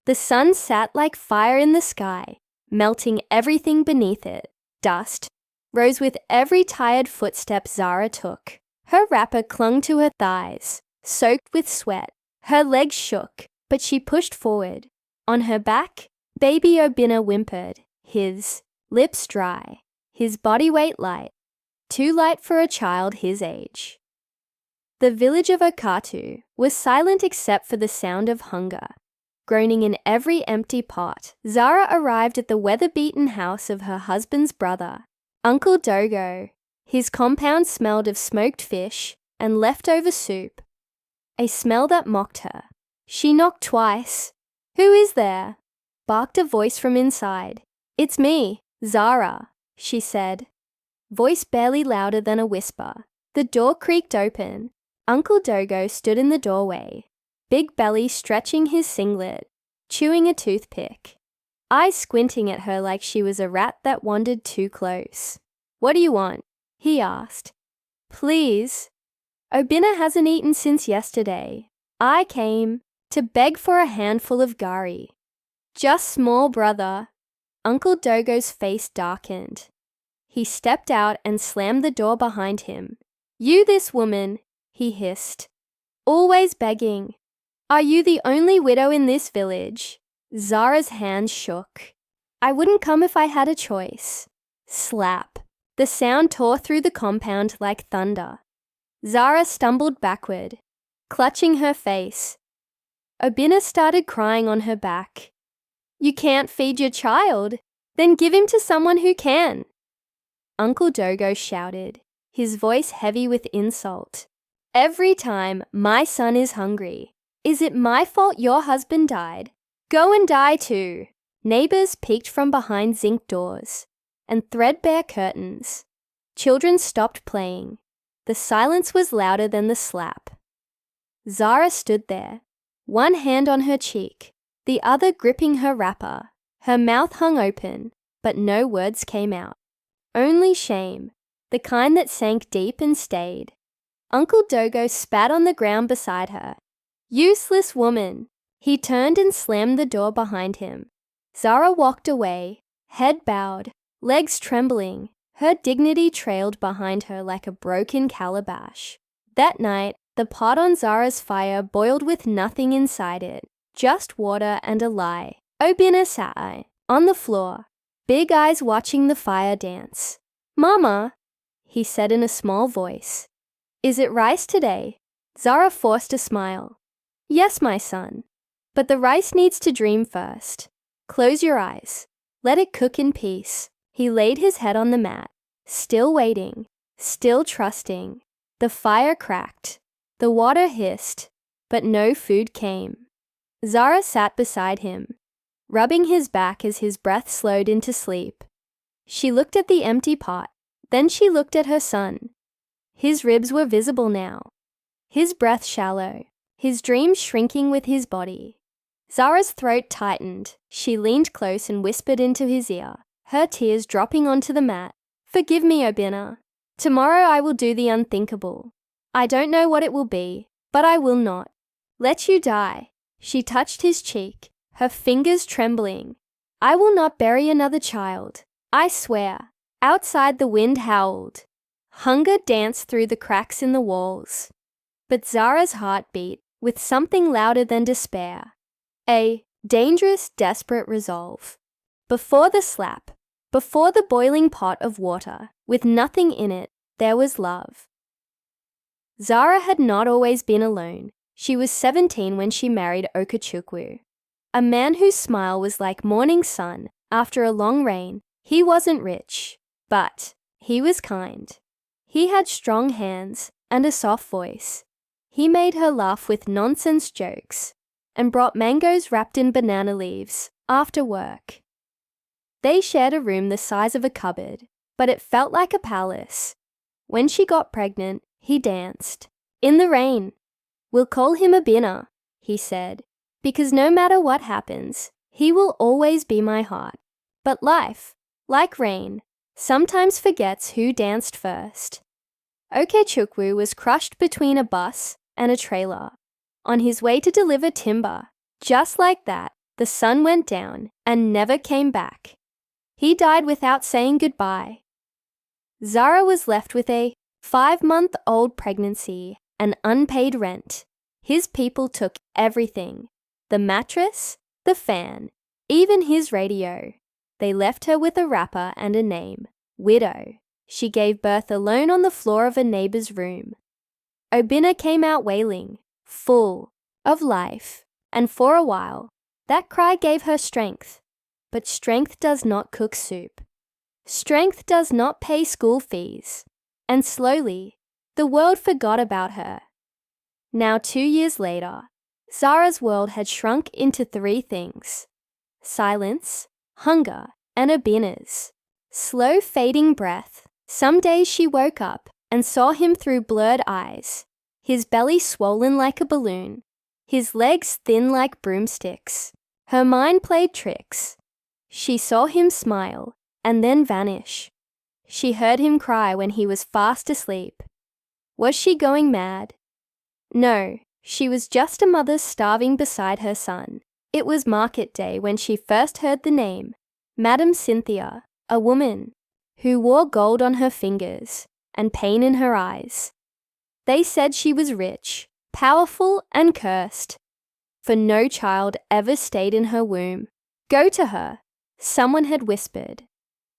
The sun sat like fire in the sky, melting everything beneath it. Dust rose with every tired footstep Zara took. Her wrapper clung to her thighs, soaked with sweat. Her legs shook, but she pushed forward. On her back, baby Obinna whimpered, his lips dry, his body weight light, too light for a child his age. The village of Okatu was silent except for the sound of hunger. Groaning in every empty pot, Zara arrived at the weather-beaten house of her husband's brother, Uncle Dogo. His compound smelled of smoked fish and leftover soup, a smell that mocked her. She knocked twice. "Who is there?" barked a voice from inside. "It's me, Zara," she said. Voice barely louder than a whisper. The door creaked open. Uncle Dogo stood in the doorway, big belly stretching his singlet, chewing a toothpick, eyes squinting at her like she was a rat that wandered too close. "What do you want?" he asked. "Please. Obinna hasn't eaten since yesterday. I came to beg for a handful of gari." "Just small, brother." Uncle Dogo's face darkened. He stepped out and slammed the door behind him. "You this woman," he hissed. "Always begging. Are you the only widow in this village?" Zara's hands shook. "I wouldn't come if I had a choice." Slap. The sound tore through the compound like thunder. Zara stumbled backward, clutching her face. Obinna started crying on her back. "You can't feed your child? Then give him to someone who can." Uncle Dogo shouted, his voice heavy with insult. "Every time my son is hungry, is it my fault your husband died? Go and die too." Neighbors peeked from behind zinc doors and threadbare curtains. Children stopped playing. The silence was louder than the slap. Zara stood there, one hand on her cheek, the other gripping her wrapper. Her mouth hung open, but no words came out. Only shame, the kind that sank deep and stayed. Uncle Dogo spat on the ground beside her. "Useless woman." He turned and slammed the door behind him. Zara walked away, head bowed, legs trembling. Her dignity trailed behind her like a broken calabash. That night, the pot on Zara's fire boiled with nothing inside it, just water and a lie. Obinna sat on the floor, big eyes watching the fire dance. "Mama," he said in a small voice, "is it rice today?" Zara forced a smile. "Yes, my son, but the rice needs to dream first. Close your eyes. Let it cook in peace." He laid his head on the mat, still waiting, still trusting. The fire cracked. The water hissed, but no food came. Zara sat beside him, rubbing his back as his breath slowed into sleep. She looked at the empty pot, then she looked at her son. His ribs were visible now, his breath shallow, his dreams shrinking with his body. Zara's throat tightened. She leaned close and whispered into his ear, her tears dropping onto the mat. "Forgive me, Obinna. Tomorrow I will do the unthinkable. I don't know what it will be, but I will not let you die." She touched his cheek, her fingers trembling. "I will not bury another child. I swear." Outside the wind howled. Hunger danced through the cracks in the walls. But Zara's heart beat with something louder than despair. A dangerous, desperate resolve. Before the slap, before the boiling pot of water, with nothing in it, there was love. Zara had not always been alone. She was 17 when she married Okachukwu, a man whose smile was like morning sun after a long rain. He wasn't rich, but he was kind. He had strong hands and a soft voice. He made her laugh with nonsense jokes and brought mangoes wrapped in banana leaves after work. They shared a room the size of a cupboard, but it felt like a palace. When she got pregnant, he danced. In the rain. "We'll call him Obinna," he said, "because no matter what happens, he will always be my heart." But life, like rain, sometimes forgets who danced first. Okechukwu was crushed between a bus and a trailer, on his way to deliver timber. Just like that, The sun went down and never came back. He died without saying goodbye. Zara was left with a 5-month-old pregnancy and unpaid rent. His people took everything: the mattress, the fan, even his radio. They left her with a wrapper and a name, Widow. She gave birth alone on the floor of a neighbor's room. Obinna came out wailing, full of life, and for a while, that cry gave her strength. But strength does not cook soup. Strength does not pay school fees. And slowly, the world forgot about her. Now 2 years later, Zara's world had shrunk into 3 things: silence, hunger, and Obinna's slow fading breath. Some days she woke up and saw him through blurred eyes, his belly swollen like a balloon, his legs thin like broomsticks. Her mind played tricks. She saw him smile and then vanish. She heard him cry when he was fast asleep. Was she going mad? No, she was just a mother starving beside her son. It was market day when she first heard the name, Madam Cynthia, a woman who wore gold on her fingers and pain in her eyes. They said she was rich, powerful, and cursed, for no child ever stayed in her womb. Go to her, someone had whispered.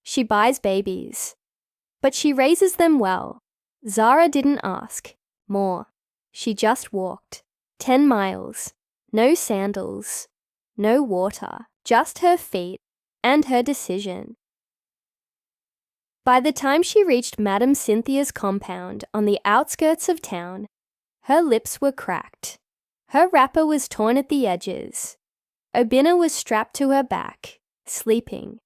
She buys babies, but she raises them well. Zara didn't ask more. She just walked 10 miles, no sandals, no water, just her feet and her decision. By the time she reached Madam Cynthia's compound on the outskirts of town, her lips were cracked. Her wrapper was torn at the edges. Obinna was strapped to her back, sleeping,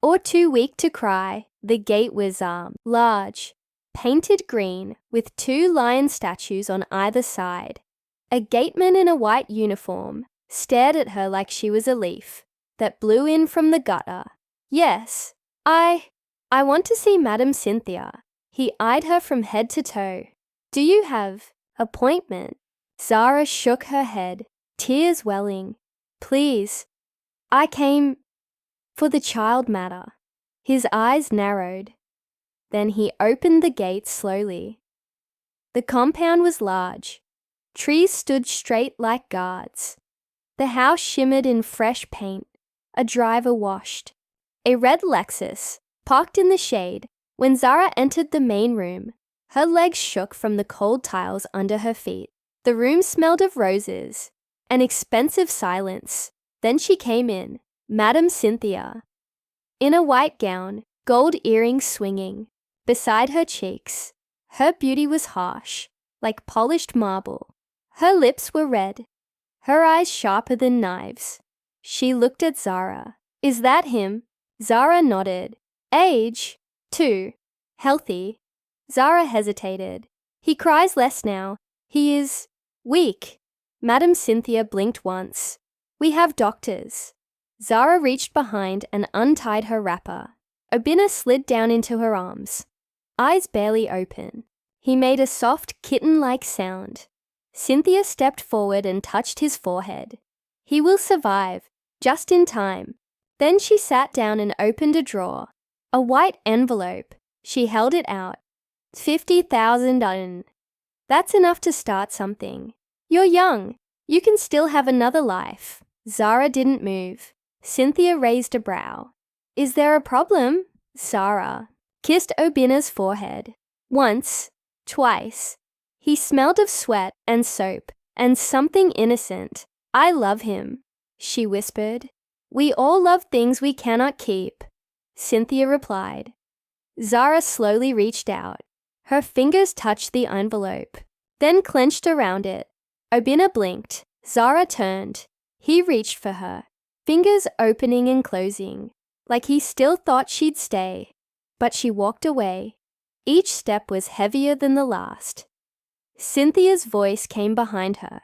or too weak to cry. The gate was large, painted green, with 2 lion statues on either side. A gateman in a white uniform stared at her like she was a leaf that blew in from the gutter. Yes, I want to see Madam Cynthia. He eyed her from head to toe. Do you have appointment? Zara shook her head, tears welling. Please, I came for the child matter. His eyes narrowed. Then he opened the gate slowly. The compound was large. Trees stood straight like guards. The house shimmered in fresh paint. A driver washed. A red Lexus parked in the shade. When Zara entered the main room, her legs shook from the cold tiles under her feet. The room smelled of roses, an expensive silence. Then she came in, Madam Cynthia, in a white gown, gold earrings swinging beside her cheeks. Her beauty was harsh, like polished marble. Her lips were red, her eyes sharper than knives. She looked at Zara. Is that him? Zara nodded. Age? 2. Healthy? Zara hesitated. He cries less now. He is weak. Madam Cynthia blinked once. We have doctors. Zara reached behind and untied her wrapper. Obinna slid down into her arms, eyes barely open. He made a soft kitten-like sound. Cynthia stepped forward and touched his forehead. He will survive, just in time. Then she sat down and opened a drawer. A white envelope. She held it out. 50,000. That's enough to start something. You're young. You can still have another life. Zara didn't move. Cynthia raised a brow. Is there a problem? Zara kissed Obinna's forehead. Once, twice. He smelled of sweat and soap and something innocent. I love him, she whispered. We all love things we cannot keep, Cynthia replied. Zara slowly reached out. Her fingers touched the envelope, then clenched around it. Obinna blinked. Zara turned. He reached for her, fingers opening and closing, like he still thought she'd stay. But she walked away. Each step was heavier than the last. Cynthia's voice came behind her,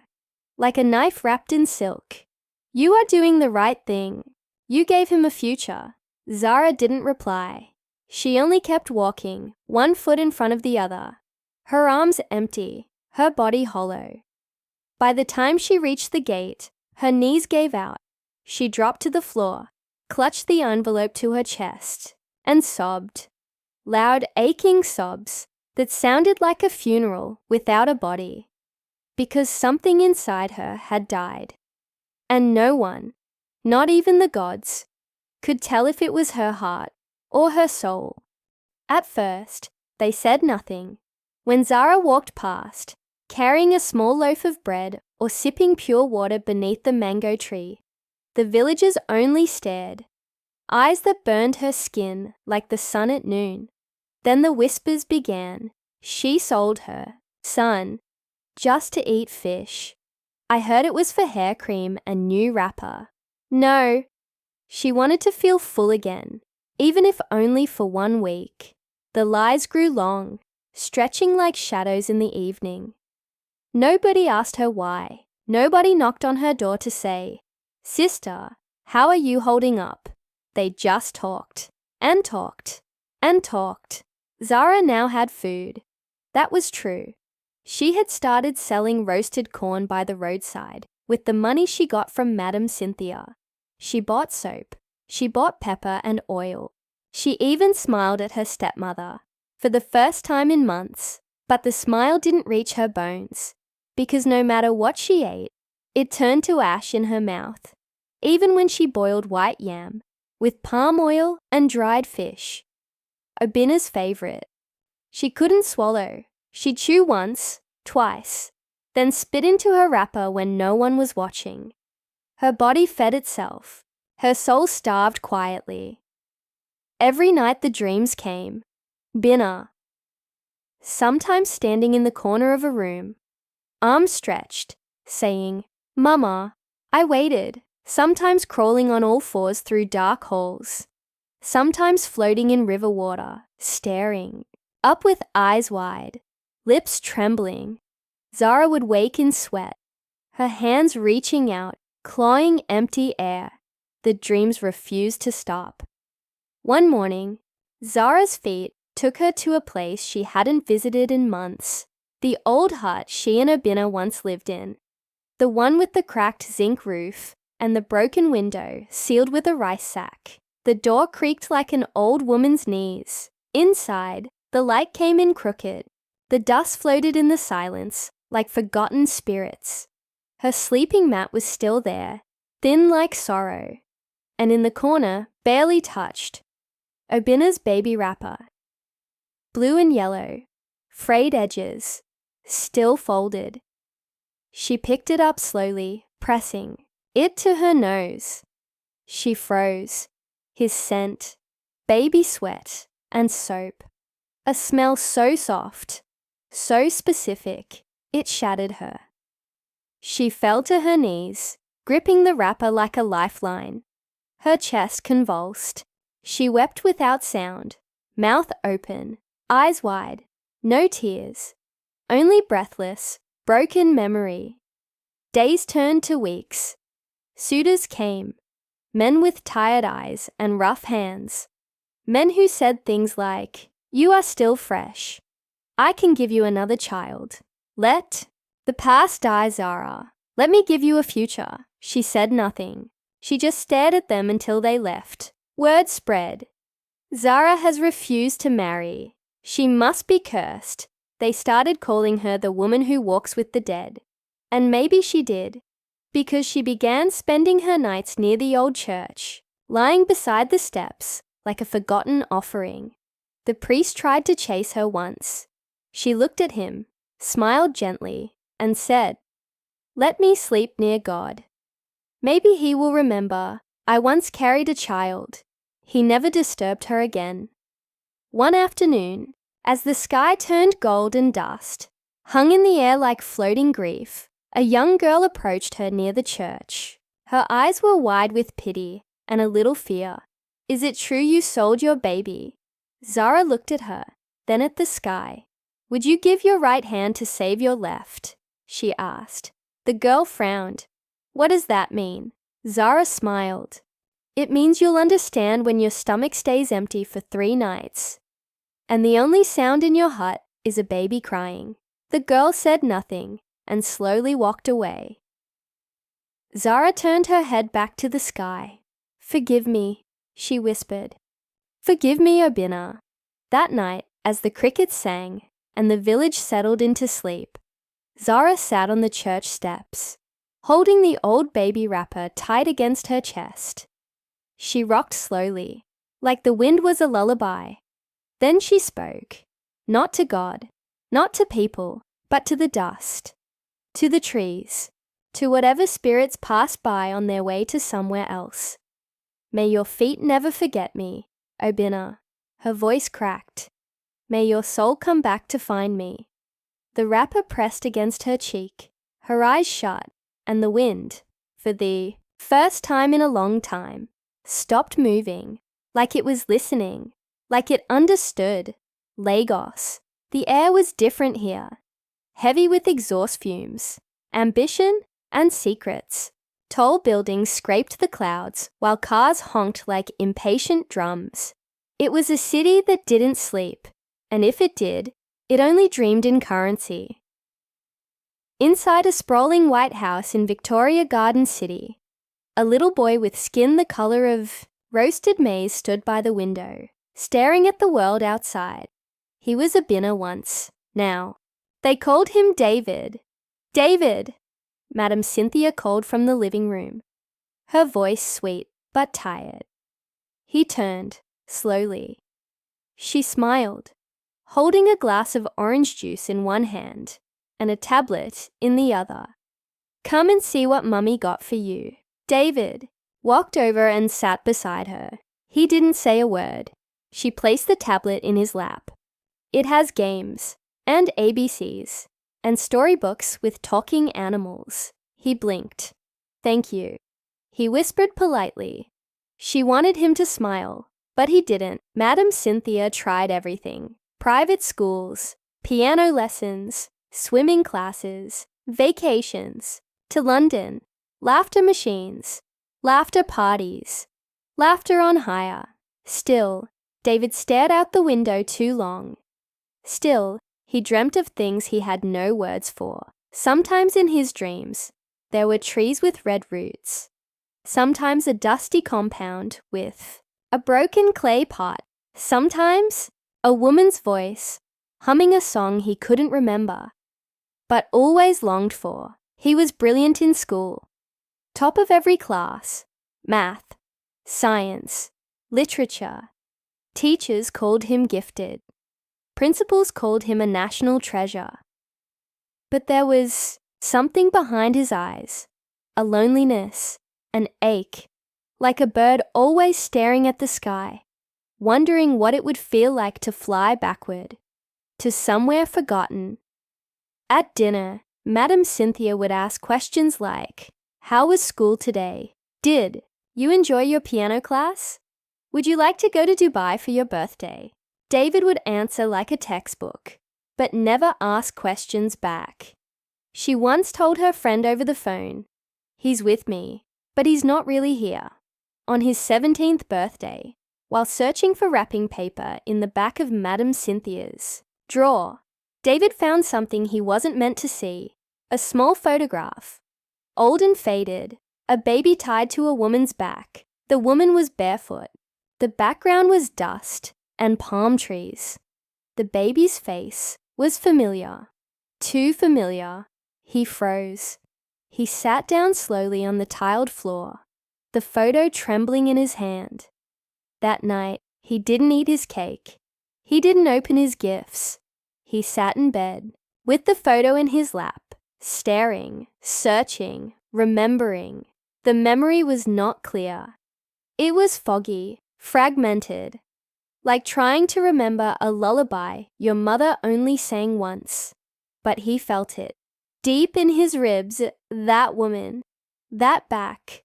like a knife wrapped in silk. You are doing the right thing. You gave him a future. Zara didn't reply. She only kept walking, one foot in front of the other, her arms empty, her body hollow. By the time she reached the gate, her knees gave out. She dropped to the floor, clutched the envelope to her chest, and sobbed. Loud, aching sobs that sounded like a funeral without a body, because something inside her had died. And no one, not even the gods, could tell if it was her heart or her soul. At first, they said nothing. When Zara walked past, carrying a small loaf of bread or sipping pure water beneath the mango tree, the villagers only stared, eyes that burned her skin like the sun at noon. Then the whispers began. She sold her son just to eat fish. I heard it was for hair cream and new wrapper. No, she wanted to feel full again, even if only for 1 week. The lies grew long, stretching like shadows in the evening. Nobody asked her why. Nobody knocked on her door to say, "Sister, how are you holding up?" They just talked, and talked, and talked. Zara now had food. That was true. She had started selling roasted corn by the roadside with the money she got from Madam Cynthia. She bought soap. She bought pepper and oil. She even smiled at her stepmother for the first time in months, but the smile didn't reach her bones, because no matter what she ate, it turned to ash in her mouth, even when she boiled white yam with palm oil and dried fish. Obina's favorite. She couldn't swallow. She'd chew once, twice, then spit into her wrapper when no one was watching. Her body fed itself. Her soul starved quietly. Every night the dreams came. Bina. Sometimes standing in the corner of a room, arms stretched, saying, "Mama." I waited, sometimes crawling on all fours through dark halls, sometimes floating in river water, staring, up with eyes wide, lips trembling. Zara would wake in sweat, her hands reaching out, clawing empty air. The dreams refused to stop. One morning, Zara's feet took her to a place she hadn't visited in months, the old hut she and Obina once lived in, the one with the cracked zinc roof and the broken window sealed with a rice sack. The door creaked like an old woman's knees. Inside, the light came in crooked. The dust floated in the silence like forgotten spirits. Her sleeping mat was still there, thin like sorrow, and in the corner, barely touched, Obina's baby wrapper. Blue and yellow, frayed edges, still folded. She picked it up slowly, pressing it to her nose. She froze. His scent, baby sweat, and soap. A smell so soft, so specific, it shattered her. She fell to her knees, gripping the wrapper like a lifeline. Her chest convulsed. She wept without sound, mouth open, eyes wide, no tears, only breathless, broken memory. Days turned to weeks. Suitors came, men with tired eyes and rough hands, men who said things like, "You are still fresh. I can give you another child. Let the past die, Zara. Let me give you a future." She said nothing. She just stared at them until they left. Word spread. Zara has refused to marry. She must be cursed. They started calling her the woman who walks with the dead. And maybe she did, because she began spending her nights near the old church, lying beside the steps like a forgotten offering. The priest tried to chase her once. She looked at him, smiled gently, and said, "Let me sleep near God. Maybe he will remember I once carried a child." He never disturbed her again. One afternoon, as the sky turned gold and dust, hung in the air like floating grief, a young girl approached her near the church. Her eyes were wide with pity and a little fear. "Is it true you sold your baby?" Zara looked at her, then at the sky. "Would you give your right hand to save your left?" she asked. The girl frowned. "What does that mean?" Zara smiled. "It means you'll understand when your stomach stays empty for 3 nights, and the only sound in your hut is a baby crying." The girl said nothing and slowly walked away. Zara turned her head back to the sky. "Forgive me," she whispered. "Forgive me, Obina." That night, as the crickets sang and the village settled into sleep, Zara sat on the church steps, holding the old baby wrapper tight against her chest. She rocked slowly, like the wind was a lullaby. Then she spoke, not to God, not to people, but to the dust, to the trees, to whatever spirits passed by on their way to somewhere else. "May your feet never forget me, Obina." Her voice cracked. "May your soul come back to find me." The wrapper pressed against her cheek, her eyes shut, and the wind, for the first time in a long time, stopped moving, like it was listening, like it understood. Lagos. The air was different here, heavy with exhaust fumes, ambition, and secrets. Tall buildings scraped the clouds while cars honked like impatient drums. It was a city that didn't sleep, and if it did, it only dreamed in currency. Inside a sprawling white house in Victoria Garden City, a little boy with skin the color of roasted maize stood by the window, staring at the world outside. He was a binner once, now. They called him David. "David!" Madam Cynthia called from the living room, her voice sweet but tired. He turned, slowly. She smiled, holding a glass of orange juice in one hand and a tablet in the other. "Come and see what Mummy got for you." David walked over and sat beside her. He didn't say a word. She placed the tablet in his lap. "It has games, and ABCs, and storybooks with talking animals." He blinked. "Thank you." He whispered politely. She wanted him to smile, but he didn't. Madam Cynthia tried everything. Private schools, piano lessons, swimming classes, vacations, to London, laughter machines, laughter parties, laughter on hire. Still, David stared out the window too long. Still, he dreamt of things he had no words for. Sometimes in his dreams, there were trees with red roots. Sometimes a dusty compound with a broken clay pot. Sometimes a woman's voice, humming a song he couldn't remember, but always longed for. He was brilliant in school. Top of every class. Math, science, literature. Teachers called him gifted. Principals called him a national treasure. But there was something behind his eyes, a loneliness, an ache, like a bird always staring at the sky, wondering what it would feel like to fly backward, to somewhere forgotten. At dinner, Madam Cynthia would ask questions like, "How was school today? Did you enjoy your piano class? Would you like to go to Dubai for your birthday?" David would answer like a textbook, but never ask questions back. She once told her friend over the phone, "He's with me, but he's not really here." On his 17th birthday, while searching for wrapping paper in the back of Madam Cynthia's drawer, David found something he wasn't meant to see, a small photograph. Old and faded, a baby tied to a woman's back. The woman was barefoot. The background was dust and palm trees. The baby's face was familiar. Too familiar. He froze. He sat down slowly on the tiled floor, the photo trembling in his hand. That night, he didn't eat his cake. He didn't open his gifts. He sat in bed, with the photo in his lap, staring, searching, remembering. The memory was not clear. It was foggy, fragmented, like trying to remember a lullaby your mother only sang once. But he felt it. Deep in his ribs, that woman, that back,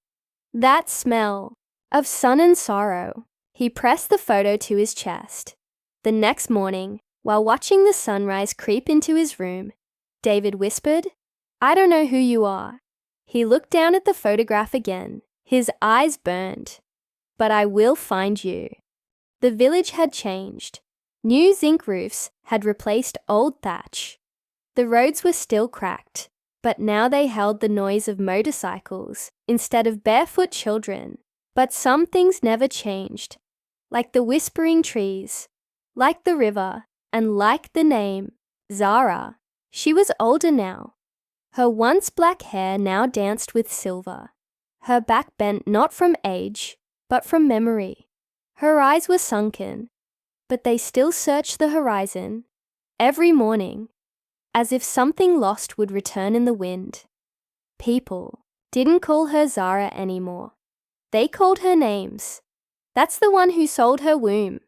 that smell of sun and sorrow. He pressed the photo to his chest. The next morning, while watching the sunrise creep into his room, David whispered, "I don't know who you are." He looked down at the photograph again. His eyes burned. "But I will find you." The village had changed. New zinc roofs had replaced old thatch. The roads were still cracked, But now they held the noise of motorcycles instead of barefoot children. But some things never changed, like the whispering trees, like the river, and like the name, Zara. She was older now. Her once black hair now danced with silver. Her back bent not from age, but from memory. Her eyes were sunken, but they still searched the horizon every morning, as if something lost would return in the wind. People didn't call her Zara anymore. They called her names. That's the one who sold her womb.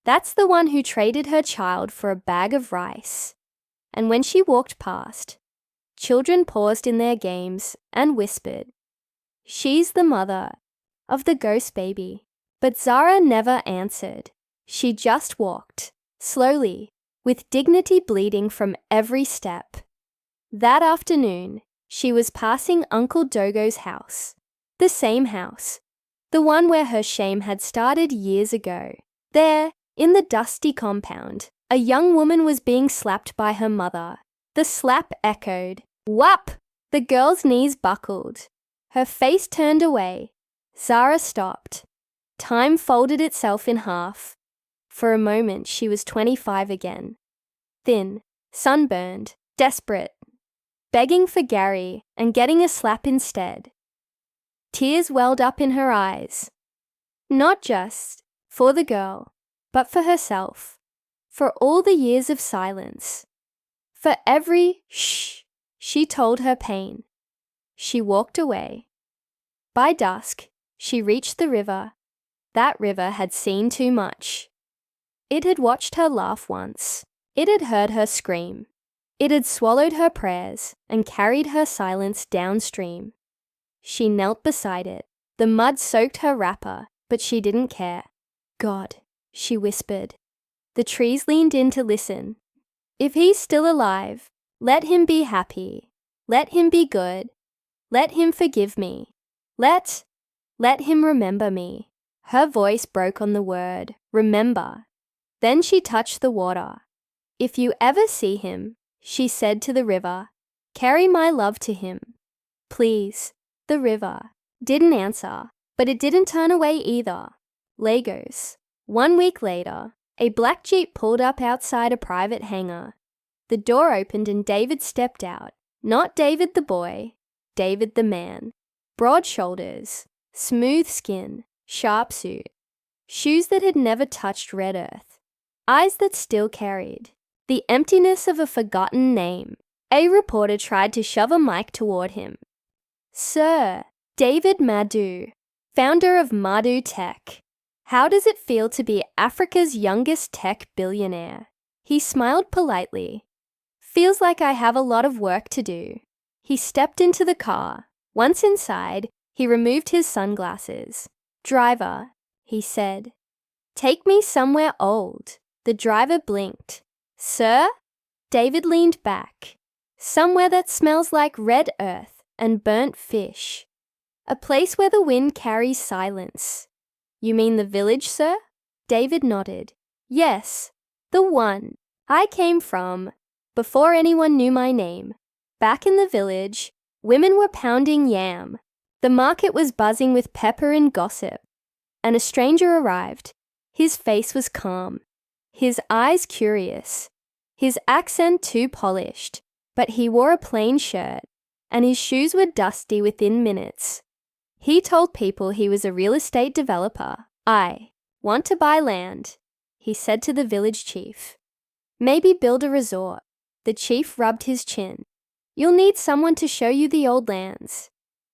That's the one who traded her child for a bag of rice. And when she walked past, children paused in their games and whispered, "She's the mother of the ghost baby." But Zara never answered. She just walked, slowly, with dignity bleeding from every step. That afternoon, she was passing Uncle Dogo's house, the same house, the one where her shame had started years ago. There, in the dusty compound, a young woman was being slapped by her mother. The slap echoed. Whap! The girl's knees buckled. Her face turned away. Zara stopped. Time folded itself in half. For a moment, she was 25 again. Thin, sunburned, desperate, begging for Gary and getting a slap instead. Tears welled up in her eyes. Not just for the girl, but for herself. For all the years of silence. For every shh she told her pain. She walked away. By dusk, she reached the river. That river had seen too much. It had watched her laugh once. It had heard her scream. It had swallowed her prayers and carried her silence downstream. She knelt beside it. The mud soaked her wrapper, but she didn't care. "God," she whispered. The trees leaned in to listen. "If he's still alive, let him be happy. Let him be good. Let him forgive me. Let him remember me." Her voice broke on the word, remember. Then she touched the water. "If you ever see him," she said to the river, "carry my love to him. Please." The river didn't answer, but it didn't turn away either. Lagos. 1 week later, a black Jeep pulled up outside a private hangar. The door opened and David stepped out. Not David the boy, David the man. Broad shoulders, smooth skin, sharp suit, shoes that had never touched red earth, eyes that still carried the emptiness of a forgotten name. A reporter tried to shove a mic toward him. "Sir, David Madu, founder of Madu Tech. How does it feel to be Africa's youngest tech billionaire?" He smiled politely. "Feels like I have a lot of work to do." He stepped into the car. Once inside, he removed his sunglasses. "Driver," he said, "take me somewhere old." The driver blinked. "Sir?" David leaned back. "Somewhere that smells like red earth and burnt fish. A place where the wind carries silence." "You mean the village, sir?" David nodded. "Yes, the one I came from before anyone knew my name. Back in the village, women were pounding yam. The market was buzzing with pepper and gossip. And a stranger arrived. His face was calm, his eyes curious, his accent too polished, but he wore a plain shirt, and his shoes were dusty within minutes. He told people he was a real estate developer. "I want to buy land," he said to the village chief. "Maybe build a resort." The chief rubbed his chin. "You'll need someone to show you the old lands.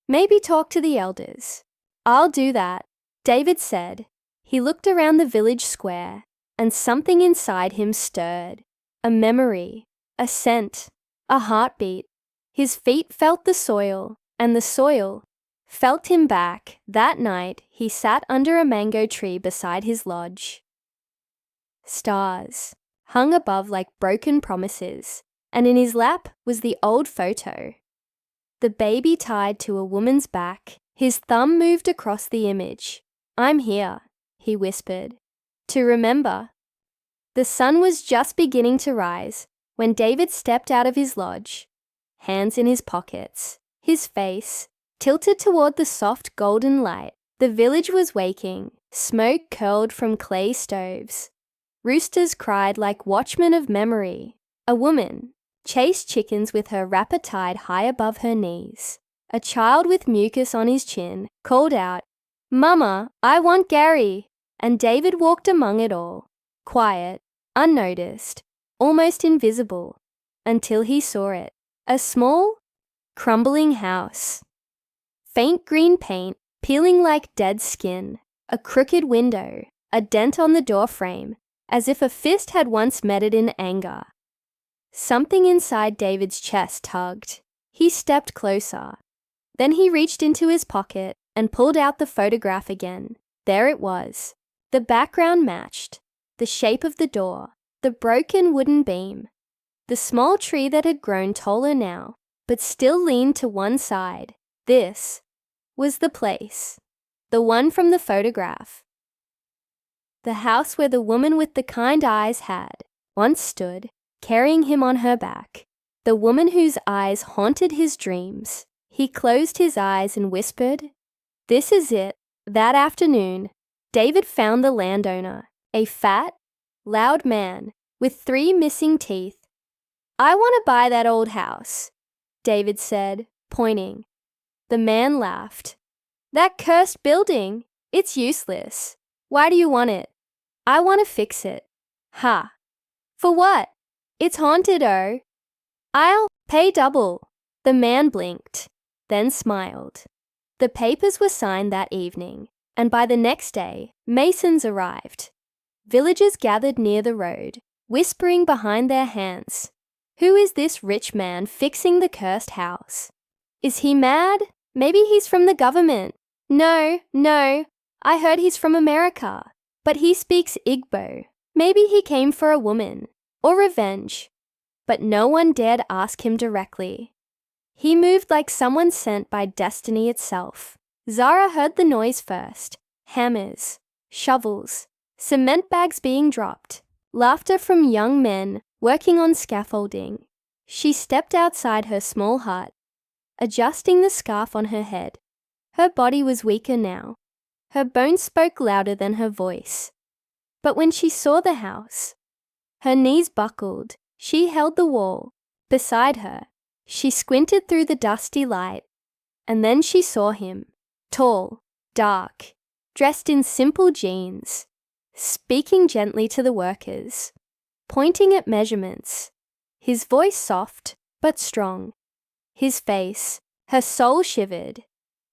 Maybe talk to the elders." "I'll do that," David said. He looked around the village square, and something inside him stirred. A memory, a scent, a heartbeat. His feet felt the soil, and the soil felt him back. That night, he sat under a mango tree beside his lodge. Stars hung above like broken promises, and in his lap was the old photo. The baby tied to a woman's back. His thumb moved across the image. "I'm here," he whispered, "to remember." The sun was just beginning to rise when David stepped out of his lodge. hands in his pockets, his face tilted toward the soft golden light. The village was waking. Smoke curled from clay stoves. Roosters cried like watchmen of memory. A woman chased chickens with her wrapper tied high above her knees. A child with mucus on his chin called out, "Mama, I want Gary." And David walked among it all, quiet, unnoticed, almost invisible, until he saw it. A small, crumbling house. Faint green paint peeling like dead skin. A crooked window, a dent on the door frame, as if a fist had once met it in anger. Something inside David's chest tugged. He stepped closer. Then he reached into his pocket and pulled out the photograph again. There it was. The background matched. The shape of the door, the broken wooden beam, the small tree that had grown taller now, but still leaned to one side. This was the place. The one from the photograph. The house where the woman with the kind eyes had once stood, carrying him on her back. The woman whose eyes haunted his dreams. He closed his eyes and whispered, "This is it." That afternoon, David found the landowner, a fat, loud man with 3 missing teeth. "I want to buy that old house," David said, pointing. The man laughed. "That cursed building, it's useless. Why do you want it?" "I want to fix it." "Ha! For what?" "It's haunted, oh." "I'll pay double." The man blinked, then smiled. The papers were signed that evening, and by the next day, masons arrived. Villagers gathered near the road, whispering behind their hands, "Who is this rich man fixing the cursed house? Is he mad? Maybe he's from the government." No, I heard he's from America, but he speaks Igbo. Maybe he came for a woman, or revenge." But no one dared ask him directly. He moved like someone sent by destiny itself. Zara heard the noise first. Hammers, shovels, cement bags being dropped, laughter from young men working on scaffolding. She stepped outside her small hut, adjusting the scarf on her head. Her body was weaker now. Her bones spoke louder than her voice. But when she saw the house, her knees buckled. She held the wall. Beside her, she squinted through the dusty light, and then she saw him, tall, dark, dressed in simple jeans, speaking gently to the workers, pointing at measurements, his voice soft but strong. His face, her soul shivered.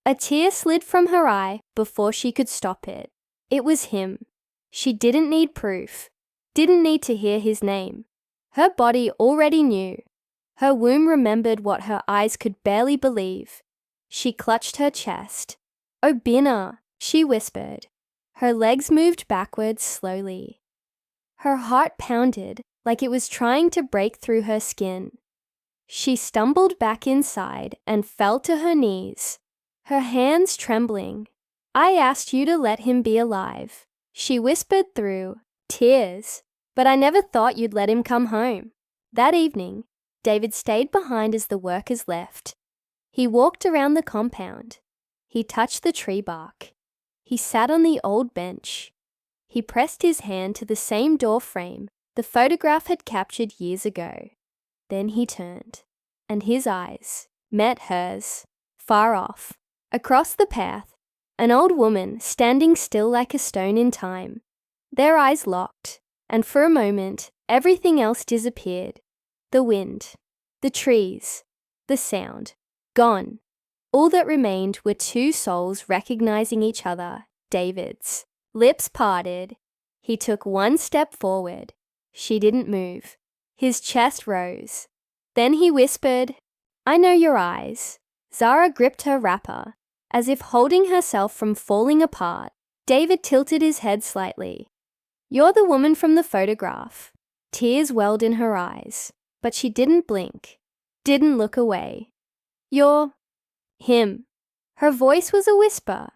A tear slid from her eye before she could stop it. It was him. She didn't need proof, didn't need to hear his name. Her body already knew. Her womb remembered what her eyes could barely believe. She clutched her chest. "Obinna," she whispered. Her legs moved backwards slowly. Her heart pounded like it was trying to break through her skin. She stumbled back inside and fell to her knees, her hands trembling. "I asked you to let him be alive," she whispered through tears, "but I never thought you'd let him come home." That evening, David stayed behind as the workers left. He walked around the compound. He touched the tree bark. He sat on the old bench. He pressed his hand to the same door frame the photograph had captured years ago. Then he turned, and his eyes met hers, far off. Across the path, an old woman standing still like a stone in time. Their eyes locked, and for a moment, everything else disappeared. The wind, the trees, the sound, gone. All that remained were 2 souls recognizing each other, David's. Lips parted. He took 1 step forward. She didn't move. His chest rose. Then he whispered, "I know your eyes." Zara gripped her wrapper, as if holding herself from falling apart. David tilted his head slightly. "You're the woman from the photograph." Tears welled in her eyes, but she didn't blink, didn't look away. "You're him." Her voice was a whisper,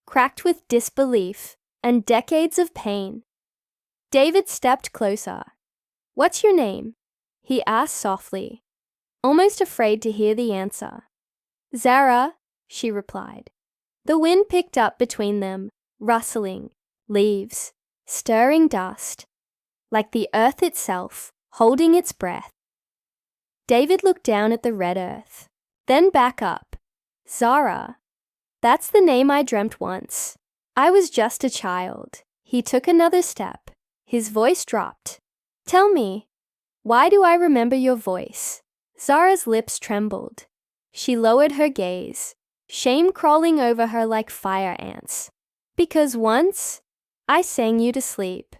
cracked with disbelief and decades of pain. David stepped closer. "What's your name?" he asked softly. almost afraid to hear the answer. "Zara," she replied. The wind picked up between them, rustling, leaves, stirring dust, like the earth itself, holding its breath. David looked down at the red earth, then back up. "Zara, that's the name I dreamt once. I was just a child." He took another step. His voice dropped. "Tell me, why do I remember your voice?" Zara's lips trembled. She lowered her gaze, shame crawling over her like fire ants. "Because once, I sang you to sleep."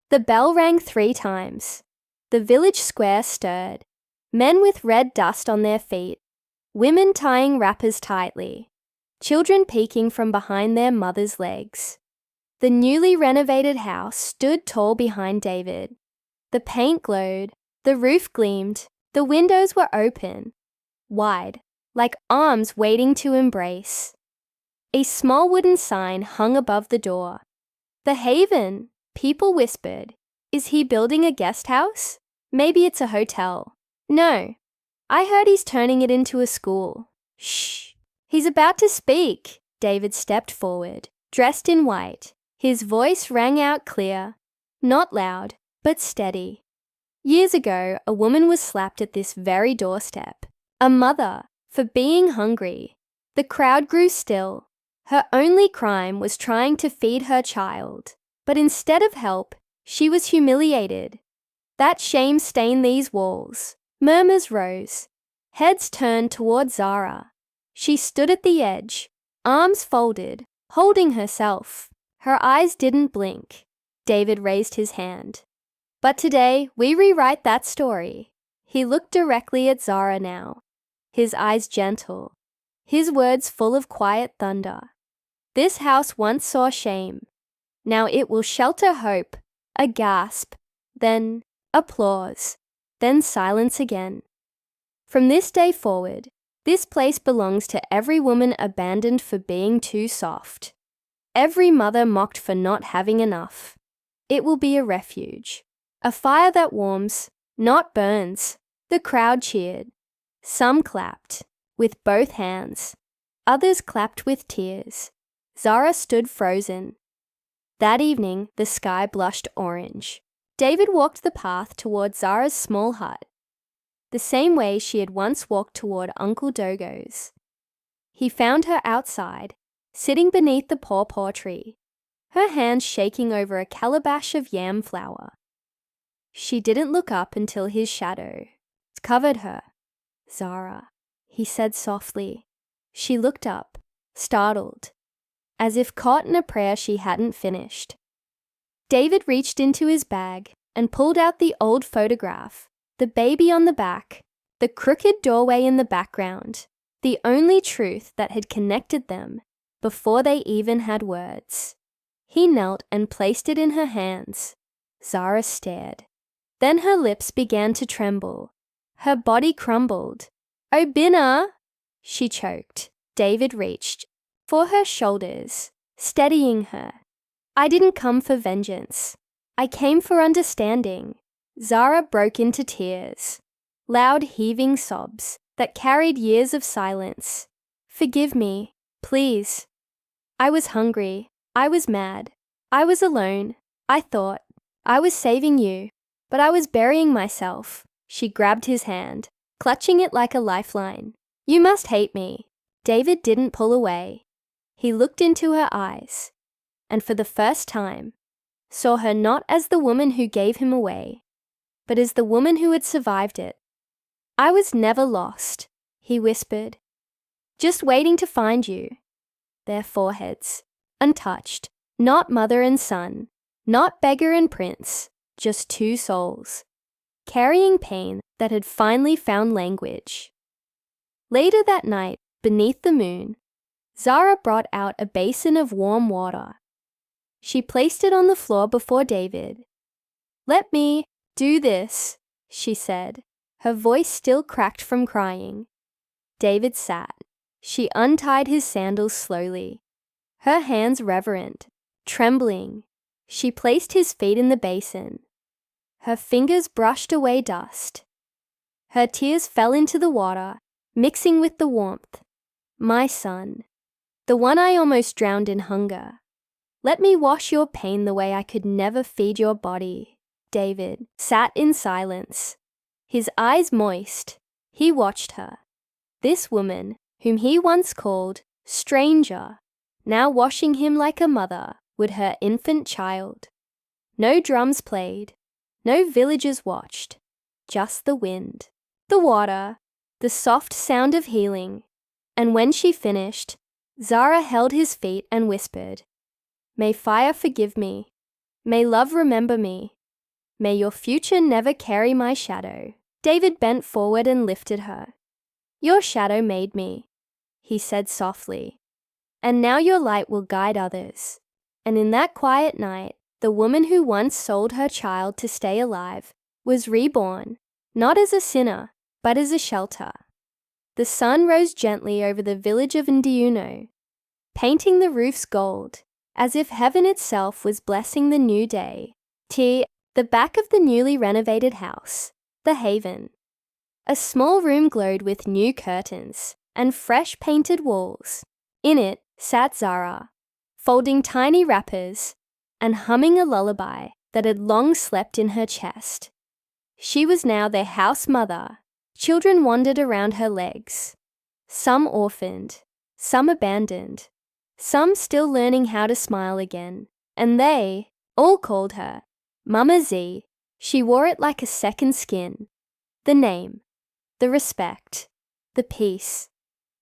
The bell rang 3 times. The village square stirred. Men with red dust on their feet, women tying wrappers tightly, children peeking from behind their mothers' legs. The newly renovated house stood tall behind David. The paint glowed, the roof gleamed, the windows were open, wide, like arms waiting to embrace. A small wooden sign hung above the door. "The Haven," people whispered. "Is he building a guest house? Maybe it's a hotel." "No, I heard he's turning it into a school." "Shh, he's about to speak." David stepped forward, dressed in white. His voice rang out clear, not loud, but steady. "Years ago, a woman was slapped at this very doorstep. A mother, for being hungry. The crowd grew still. Her only crime was trying to feed her child. But instead of help, she was humiliated. That shame stained these walls." Murmurs rose. Heads turned toward Zara. She stood at the edge, arms folded, holding herself. Her eyes didn't blink. David raised his hand. "But today, we rewrite that story." He looked directly at Zara now, his eyes gentle, his words full of quiet thunder. "This house once saw shame. Now it will shelter hope." A gasp, then applause, then silence again. "From this day forward, this place belongs to every woman abandoned for being too soft. Every mother mocked for not having enough. It will be a refuge, a fire that warms, not burns." The crowd cheered. Some clapped, with both hands. Others clapped with tears. Zara stood frozen. That evening, the sky blushed orange. David walked the path toward Zara's small hut, the same way she had once walked toward Uncle Dogo's. He found her outside, sitting beneath the pawpaw tree, her hands shaking over a calabash of yam flour. She didn't look up until his shadow covered her. "Zara," he said softly. She looked up, startled, as if caught in a prayer she hadn't finished. David reached into his bag and pulled out the old photograph, the baby on the back, the crooked doorway in the background, the only truth that had connected them before they even had words. He knelt and placed it in her hands. Zara stared. Then her lips began to tremble. Her body crumbled. "Oh, Binna!" she choked. David reached for her shoulders, steadying her. "I didn't come for vengeance. I came for understanding." Zara broke into tears, loud heaving sobs that carried years of silence. "Forgive me, please. I was hungry. I was mad. I was alone. I thought I was saving you, but I was burying myself." She grabbed his hand, clutching it like a lifeline. "You must hate me." David didn't pull away. He looked into her eyes, and for the first time, saw her not as the woman who gave him away, but as the woman who had survived it. "I was never lost," he whispered, "just waiting to find you." Their foreheads, untouched, not mother and son, not beggar and prince, just 2 souls, carrying pain that had finally found language. Later that night, beneath the moon, Zara brought out a basin of warm water. She placed it on the floor before David. "Let me do this," she said, her voice still cracked from crying. David sat. She untied his sandals slowly, her hands reverent, trembling. She placed his feet in the basin. Her fingers brushed away dust. Her tears fell into the water, mixing with the warmth. My son, the one I almost drowned in hunger. Let me wash your pain the way I could never feed your body. David sat in silence, his eyes moist. He watched her. This woman, whom he once called stranger, now washing him like a mother would her infant child. No drums played, no villagers watched, just the wind, the water, the soft sound of healing. And when she finished, Zara held his feet and whispered, "May fire forgive me. May love remember me. May your future never carry my shadow." David bent forward and lifted her. "Your shadow made me," he said softly, "and now your light will guide others." And in that quiet night, the woman who once sold her child to stay alive was reborn, not as a sinner, but as a shelter. The sun rose gently over the village of Ndiuno, painting the roofs gold, as if heaven itself was blessing the new day. The back of the newly renovated house, the Haven. A small room glowed with new curtains and fresh painted walls. In it sat Zara, folding tiny wrappers and humming a lullaby that had long slept in her chest. She was now their house mother. Children wandered around her legs, some orphaned, some abandoned, some still learning how to smile again, and they all called her Mama Z. She wore it like a second skin. The name, the respect, the peace.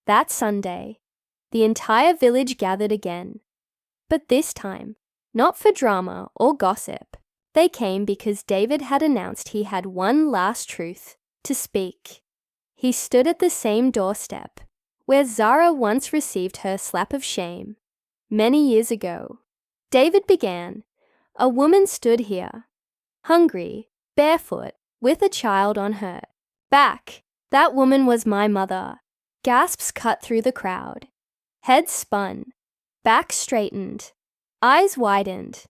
That Sunday, the entire village gathered again. But this time, not for drama or gossip. They came because David had announced he had one last truth to speak. He stood at the same doorstep where Zara once received her slap of shame. Many years ago, David began, "A woman stood here, hungry, barefoot, with a child on her back. That woman was my mother." Gasps cut through the crowd. Heads spun, back straightened, eyes widened.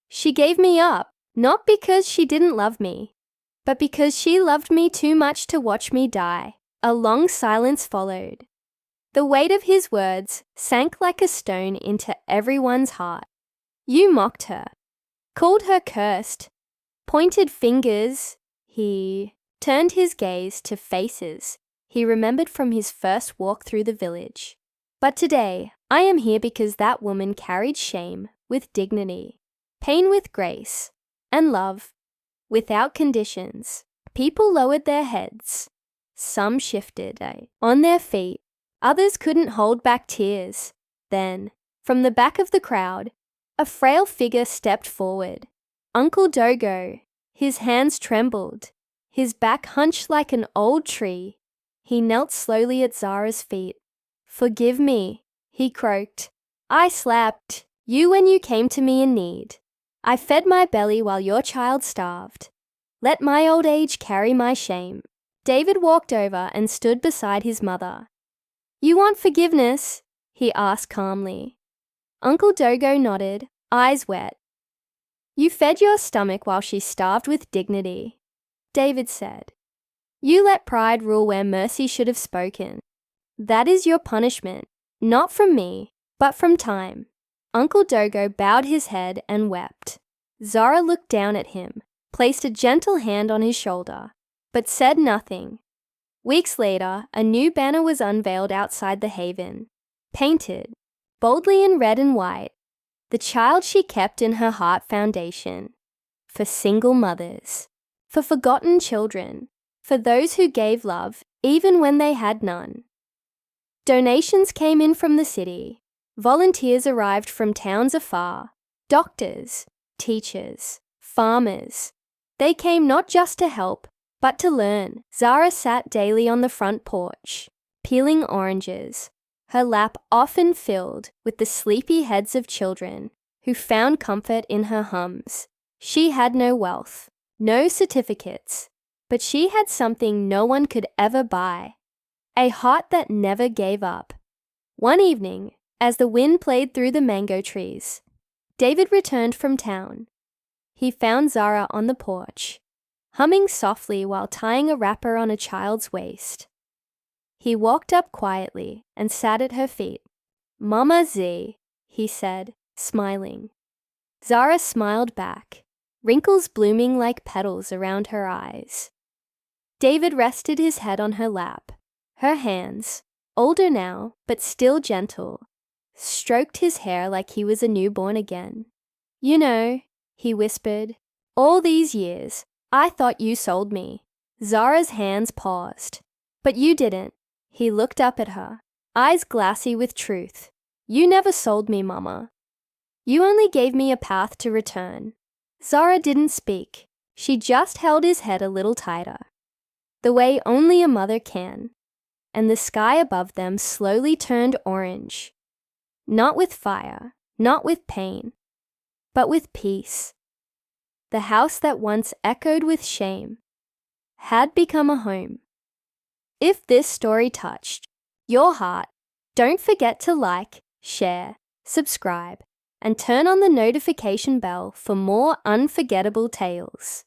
"She gave me up, not because she didn't love me, but because she loved me too much to watch me die." A long silence followed. The weight of his words sank like a stone into everyone's heart. You mocked her, called her cursed, pointed fingers. He turned his gaze to faces he remembered from his first walk through the village. But today, I am here because that woman carried shame with dignity, pain with grace, and love without conditions. People lowered their heads. Some shifted on their feet. Others couldn't hold back tears. Then, from the back of the crowd, a frail figure stepped forward. Uncle Dogo. His hands trembled, his back hunched like an old tree. He knelt slowly at Zara's feet. "Forgive me," he croaked. "I slapped you when you came to me in need. I fed my belly while your child starved. Let my old age carry my shame." David walked over and stood beside his mother. "You want forgiveness?" he asked calmly. Uncle Dogo nodded, eyes wet. "You fed your stomach while she starved with dignity," David said. "You let pride rule where mercy should have spoken. That is your punishment, not from me, but from time." Uncle Dogo bowed his head and wept. Zara looked down at him, placed a gentle hand on his shoulder, but said nothing. Weeks later, a new banner was unveiled outside the Haven, painted boldly in red and white. The child she kept in her heart foundation. For single mothers, for forgotten children, for those who gave love even when they had none. Donations came in from the city. Volunteers arrived from towns afar. Doctors, teachers, farmers. They came not just to help, but to learn. Zara sat daily on the front porch, peeling oranges, her lap often filled with the sleepy heads of children who found comfort in her hums. She had no wealth, no certificates, but she had something no one could ever buy, a heart that never gave up. One evening, as the wind played through the mango trees, David returned from town. He found Zara on the porch, humming softly while tying a wrapper on a child's waist. He walked up quietly and sat at her feet. "Mama Z," he said, smiling. Zara smiled back, wrinkles blooming like petals around her eyes. David rested his head on her lap. Her hands, older now but still gentle, stroked his hair like he was a newborn again. "You know," he whispered, "all these years, I thought you sold me." Zara's hands paused. "But you didn't." He looked up at her, eyes glassy with truth. "You never sold me, Mama. You only gave me a path to return." Zara didn't speak. She just held his head a little tighter, the way only a mother can, and the sky above them slowly turned orange. Not with fire, not with pain, but with peace. The house that once echoed with shame had become a home. If this story touched your heart, don't forget to like, share, subscribe, and turn on the notification bell for more unforgettable tales.